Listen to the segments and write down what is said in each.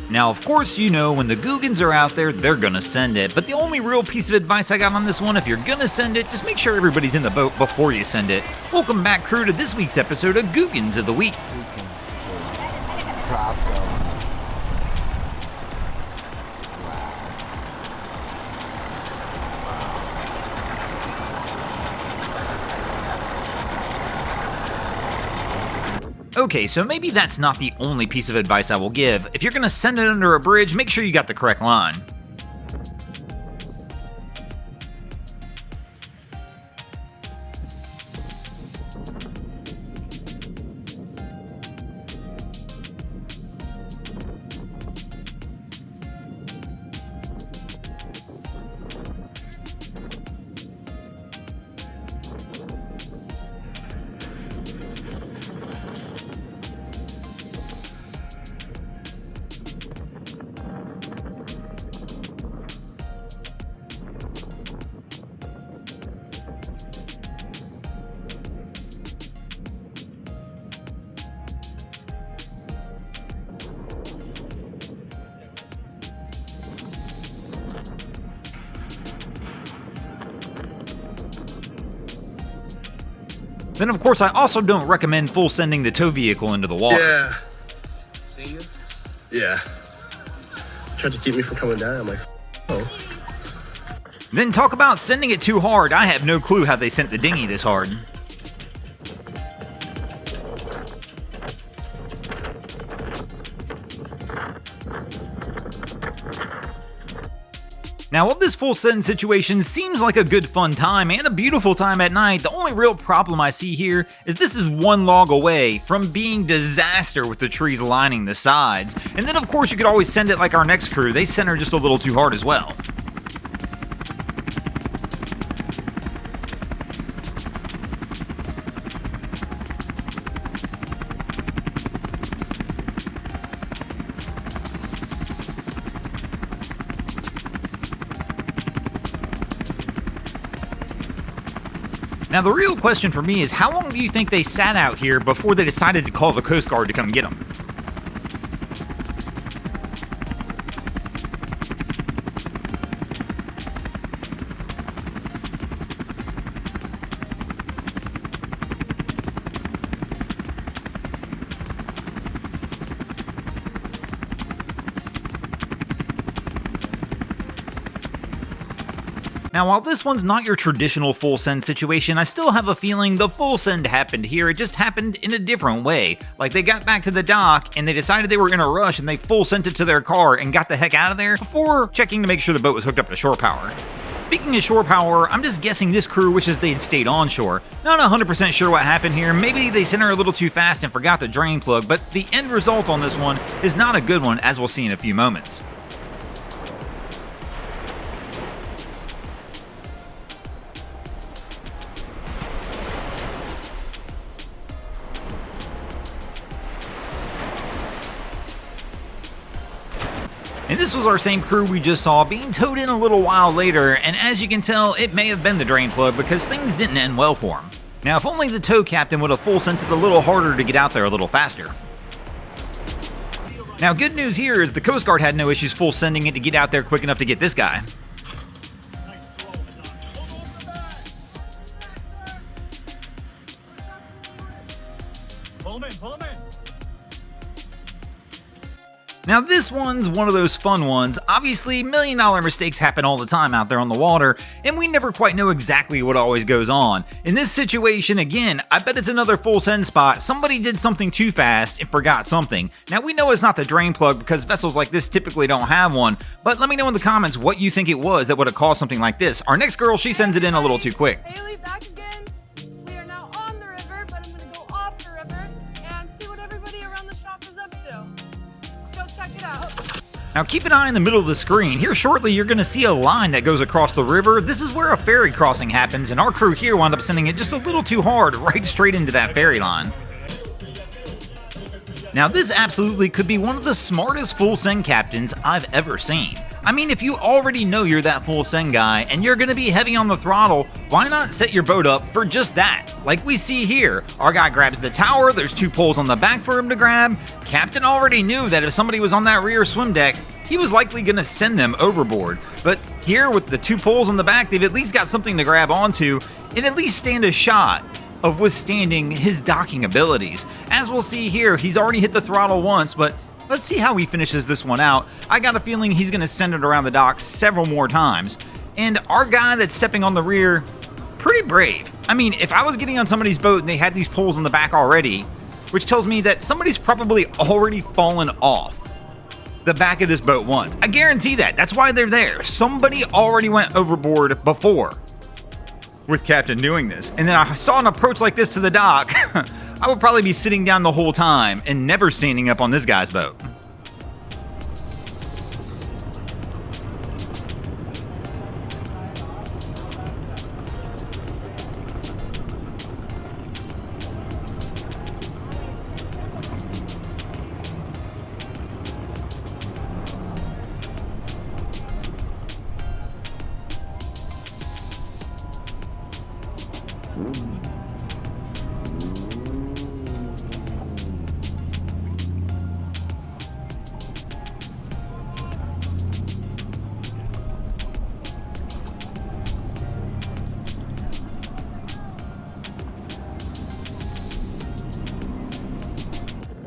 Now, of course, you know when the Googans are out there, they're gonna send it, but the only real piece of advice I got on this one, if you're gonna send it, just make sure everybody's in the boat before you send it. Welcome back, crew, to this week's episode of Googans of the Week. Okay, so maybe that's not the only piece of advice I will give. If you're gonna send it under a bridge, make sure you got the correct line. Then of course I also don't recommend full sending the tow vehicle into the water. Yeah. See you? Yeah. Tried to keep me from coming down. I'm like, oh. Then talk about sending it too hard. I have no clue how they sent the dinghy this hard. Now, while this full send situation seems like a good fun time and a beautiful time at night, the only real problem I see here is this is one log away from being disaster with the trees lining the sides. And then of course you could always send it like our next crew, they sent her just a little too hard as well. Now the real question for me is, how long do you think they sat out here before they decided to call the Coast Guard to come get them? Now, while this one's not your traditional full send situation, I still have a feeling the full send happened here, it just happened in a different way. Like they got back to the dock and they decided they were in a rush and they full sent it to their car and got the heck out of there before checking to make sure the boat was hooked up to shore power. Speaking of shore power, I'm just guessing this crew wishes they had stayed onshore. Not 100% sure what happened here, maybe they sent her a little too fast and forgot the drain plug, but the end result on this one is not a good one, as we'll see in a few moments. And this was our same crew we just saw being towed in a little while later, and as you can tell, it may have been the drain plug because things didn't end well for him. Now, if only the tow captain would have full sent it a little harder to get out there a little faster. Now, good news here is the Coast Guard had no issues full sending it to get out there quick enough to get this guy. Pull him in, pull him in. Now this one's one of those fun ones. Obviously, $1 million mistakes happen all the time out there on the water, and we never quite know exactly what always goes on. In this situation, again, I bet it's another full send spot. Somebody did something too fast and forgot something. Now we know it's not the drain plug because vessels like this typically don't have one, but let me know in the comments what you think it was that would have caused something like this. Our next girl, she sends it in a little too quick. Haley, back again. We are now on the river, but I'm going to go off the river and see what everybody around the shop is up to. Let's go check it out. Now keep an eye in the middle of the screen. Here shortly you're going to see a line that goes across the river. This is where a ferry crossing happens, and our crew here wound up sending it just a little too hard right straight into that ferry line. Now this absolutely could be one of the smartest full send captains I've ever seen. I mean, if you already know you're that full send guy and you're gonna be heavy on the throttle, why not set your boat up for just that? Like we see here, our guy grabs the tower, there's 2 poles on the back for him to grab. Captain already knew that if somebody was on that rear swim deck, he was likely gonna send them overboard. But here with the 2 poles on the back, they've at least got something to grab onto and at least stand a shot of withstanding his docking abilities. As we'll see here, he's already hit the throttle once, but let's see how he finishes this one out. I got a feeling he's going to send it around the dock several more times. And our guy that's stepping on the rear, pretty brave. I mean, if I was getting on somebody's boat and they had these poles on the back already, which tells me that somebody's probably already fallen off the back of this boat once. I guarantee that. That's why they're there. Somebody already went overboard before with Captain doing this. And then I saw an approach like this to the dock. I would probably be sitting down the whole time and never standing up on this guy's boat.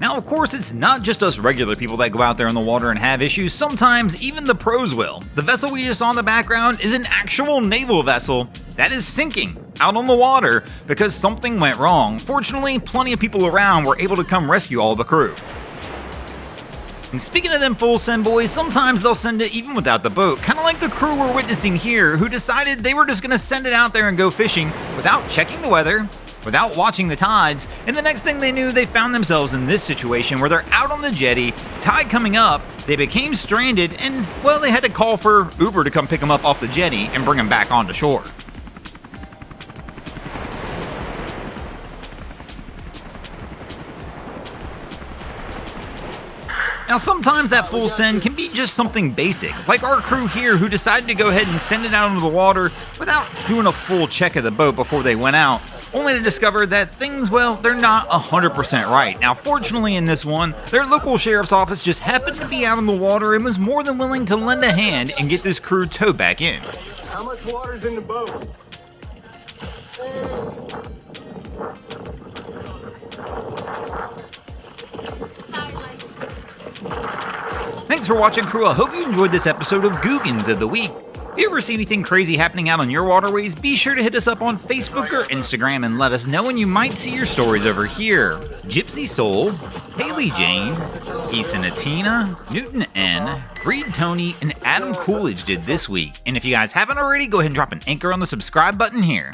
Now, of course, it's not just us regular people that go out there in the water and have issues. Sometimes even the pros will. The vessel we just saw in the background is an actual naval vessel that is sinking out on the water because something went wrong. Fortunately, plenty of people around were able to come rescue all the crew. And speaking of them full send boys, sometimes they'll send it even without the boat, kind of like the crew we're witnessing here, who decided they were just going to send it out there and go fishing without checking the weather, without watching the tides, and the next thing they knew, they found themselves in this situation where they're out on the jetty, tide coming up, they became stranded, and, well, they had to call for Uber to come pick them up off the jetty and bring them back onto shore. Now, sometimes that full send can be just something basic, like our crew here who decided to go ahead and send it out into the water without doing a full check of the boat before they went out, only to discover that things, well, they're not 100% right. Now, fortunately in this one, their local sheriff's office just happened to be out on the water and was more than willing to lend a hand and get this crew towed back in. How much water's in the boat? Thanks for watching, crew. I hope you enjoyed this episode of Googans of the Week. If you ever see anything crazy happening out on your waterways, be sure to hit us up on Facebook or Instagram and let us know, and you might see your stories over here. Gypsy Soul, Haley Jane, Isanatina, Newton N, Reed Tony, and Adam Coolidge did this week. And if you guys haven't already, go ahead and drop an anchor on the subscribe button here.